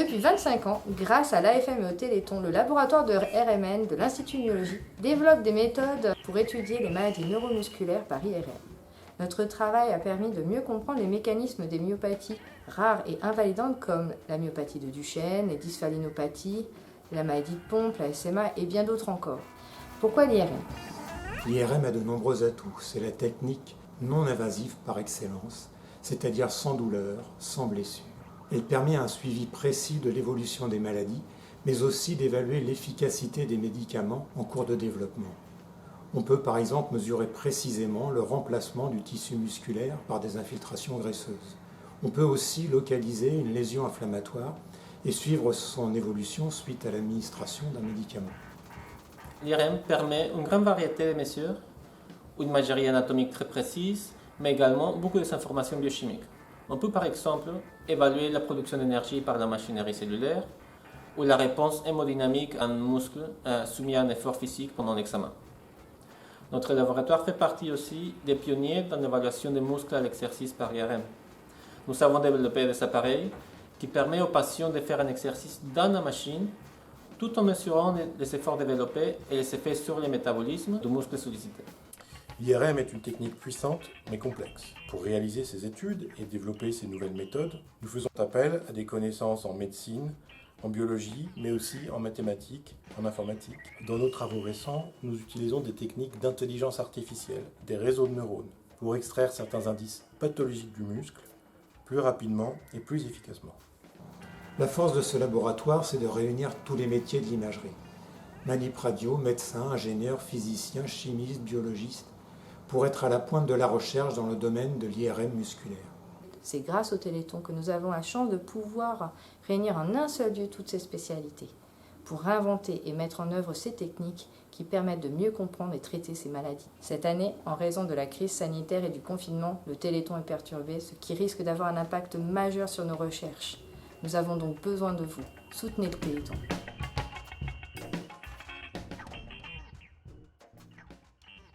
Depuis 25 ans, grâce à l'AFM et au Téléthon, le laboratoire de RMN de l'Institut Myologie développe des méthodes pour étudier les maladies neuromusculaires par IRM. Notre travail a permis de mieux comprendre les mécanismes des myopathies rares et invalidantes comme la myopathie de Duchenne, les dysphalinopathies, la maladie de Pompe, la SMA et bien d'autres encore. Pourquoi l'IRM ? L'IRM a de nombreux atouts. C'est la technique non invasive par excellence, c'est-à-dire sans douleur, sans blessure. Elle permet un suivi précis de l'évolution des maladies, mais aussi d'évaluer l'efficacité des médicaments en cours de développement. On peut par exemple mesurer précisément le remplacement du tissu musculaire par des infiltrations graisseuses. On peut aussi localiser une lésion inflammatoire et suivre son évolution suite à l'administration d'un médicament. L'IRM permet une grande variété de mesures, une imagerie anatomique très précise, mais également beaucoup d'informations biochimiques. On peut par exemple évaluer la production d'énergie par la machinerie cellulaire ou la réponse hémodynamique à un muscle soumis à un effort physique pendant l'examen. Notre laboratoire fait partie aussi des pionniers dans l'évaluation des muscles à l'exercice par IRM. Nous avons développé des appareils qui permettent aux patients de faire un exercice dans la machine tout en mesurant les efforts développés et les effets sur le métabolisme du muscle sollicité. L'IRM est une technique puissante mais complexe. Pour réaliser ces études et développer ces nouvelles méthodes, nous faisons appel à des connaissances en médecine, en biologie, mais aussi en mathématiques, en informatique. Dans nos travaux récents, nous utilisons des techniques d'intelligence artificielle, des réseaux de neurones, pour extraire certains indices pathologiques du muscle plus rapidement et plus efficacement. La force de ce laboratoire, c'est de réunir tous les métiers de l'imagerie. Manip radio, médecins, ingénieurs, physiciens, chimistes, biologistes, pour être à la pointe de la recherche dans le domaine de l'IRM musculaire. C'est grâce au Téléthon que nous avons la chance de pouvoir réunir en un seul lieu toutes ces spécialités, pour réinventer et mettre en œuvre ces techniques qui permettent de mieux comprendre et traiter ces maladies. Cette année, en raison de la crise sanitaire et du confinement, le Téléthon est perturbé, ce qui risque d'avoir un impact majeur sur nos recherches. Nous avons donc besoin de vous. Soutenez le Téléthon.